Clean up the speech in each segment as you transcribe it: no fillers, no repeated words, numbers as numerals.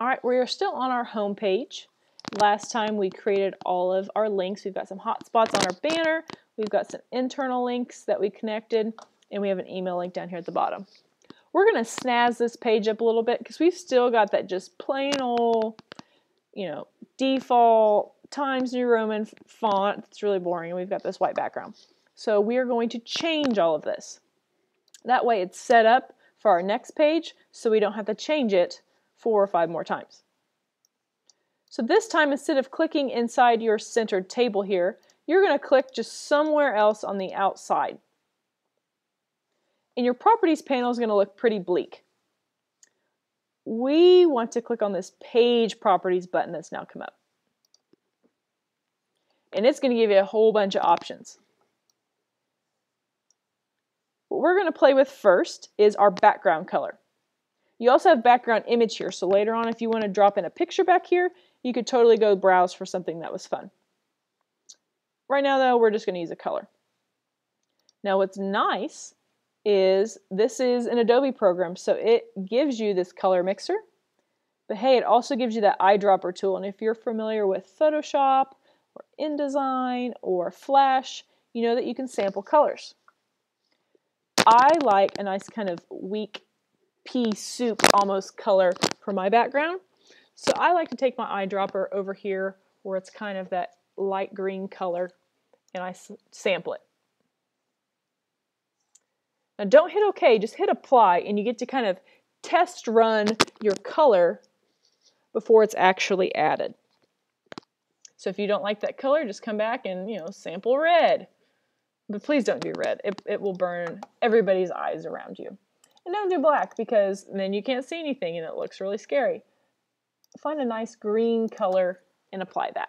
All right, we are still on our home page. Last time we created all of our links. We've got some hotspots on our banner. We've got some internal links that we connected, and we have an email link down here at the bottom. We're going to snazz this page up a little bit because we've still got that just plain old, default Times New Roman font. It's really boring, and we've got this white background. So we are going to change all of this. That way it's set up for our next page, so we don't have to change it 4 or 5 more times. So this time, instead of clicking inside your centered table here, you're going to click just somewhere else on the outside. And your properties panel is going to look pretty bleak. We want to click on this page properties button that's now come up. And it's going to give you a whole bunch of options. What we're going to play with first is our background color. You also have background image here, so later on if you want to drop in a picture back here, you could totally go browse for something that was fun. Right now though, we're just going to use a color. Now what's nice is this is an Adobe program, so it gives you this color mixer, but hey, it also gives you that eyedropper tool, and if you're familiar with Photoshop or InDesign or Flash, you know that you can sample colors. I like a nice kind of weak pea soup almost color for my background. So I like to take my eyedropper over here where it's kind of that light green color and I sample it. Now don't hit OK, just hit apply and you get to kind of test run your color before it's actually added. So if you don't like that color, just come back and sample red. But please don't do red. It will burn everybody's eyes around you. And don't do black because then you can't see anything and it looks really scary. Find a nice green color and apply that.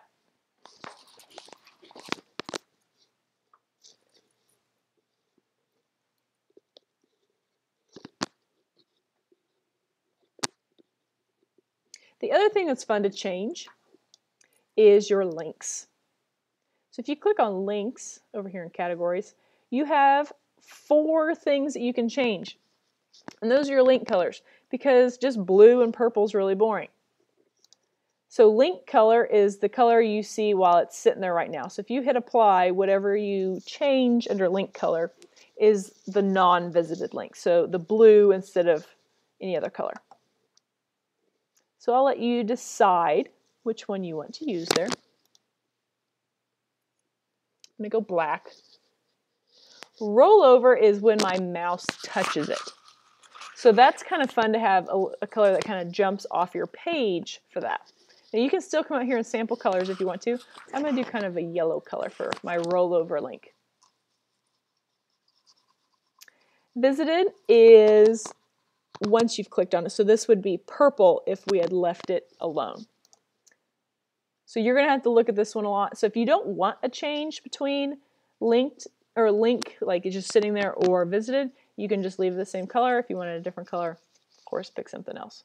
The other thing that's fun to change is your links. So if you click on links over here in categories, you have 4 things that you can change. And those are your link colors because just blue and purple is really boring. So link color is the color you see while it's sitting there right now. So if you hit apply, whatever you change under link color is the non-visited link. So the blue instead of any other color. So I'll let you decide which one you want to use there. I'm going to go black. Rollover is when my mouse touches it. So that's kind of fun to have a color that kind of jumps off your page for that. Now you can still come out here and sample colors if you want to. I'm going to do kind of a yellow color for my rollover link. Visited is once you've clicked on it. So this would be purple if we had left it alone. So you're going to have to look at this one a lot. So if you don't want a change between linked or link, like it's just sitting there, or visited, you can just leave the same color. If you wanted a different color, of course, pick something else.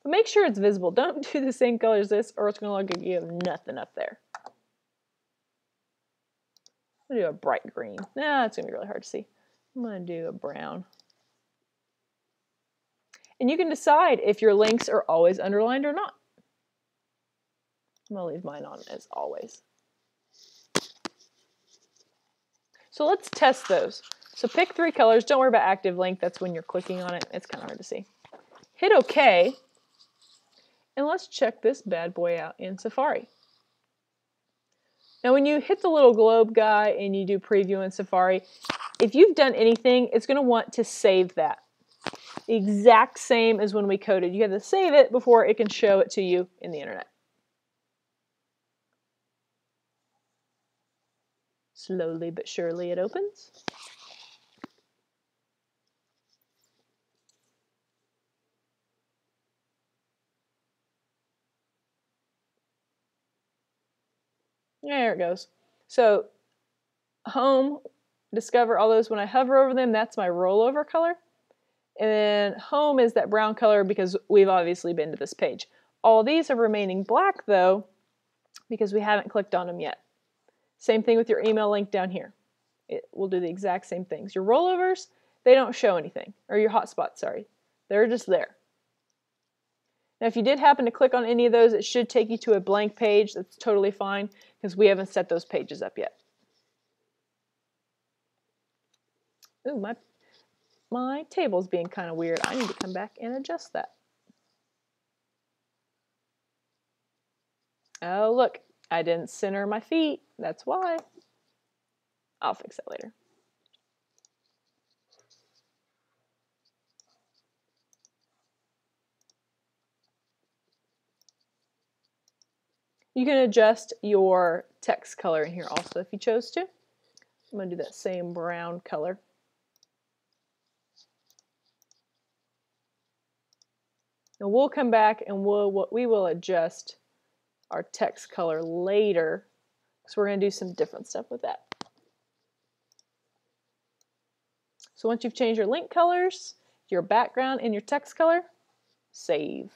But make sure it's visible. Don't do the same color as this, or it's going to look like you have nothing up there. I'm going to do a bright green. Nah, it's going to be really hard to see. I'm going to do a brown. And you can decide if your links are always underlined or not. I'm going to leave mine on as always. So let's test those. So pick 3 colors. Don't worry about active link. That's when you're clicking on it. It's kind of hard to see. Hit OK. And let's check this bad boy out in Safari. Now when you hit the little globe guy and you do preview in Safari, if you've done anything, it's going to want to save that. The exact same as when we coded. You have to save it before it can show it to you in the internet. Slowly but surely it opens. There it goes. So home, discover all those. When I hover over them, that's my rollover color. And then home is that brown color because we've obviously been to this page. All these are remaining black though because we haven't clicked on them yet. Same thing with your email link down here. It will do the exact same things. Your rollovers, they don't show anything. Or your hotspots, sorry. They're just there. Now, if you did happen to click on any of those, it should take you to a blank page. That's totally fine because we haven't set those pages up yet. Ooh, my table's being kind of weird. I need to come back and adjust that. Oh, look, I didn't center my feet. That's why. I'll fix that later. You can adjust your text color in here also if you chose to. I'm going to do that same brown color. And we'll come back and we will adjust our text color later, because we're going to do some different stuff with that. So once you've changed your link colors, your background, and your text color, save.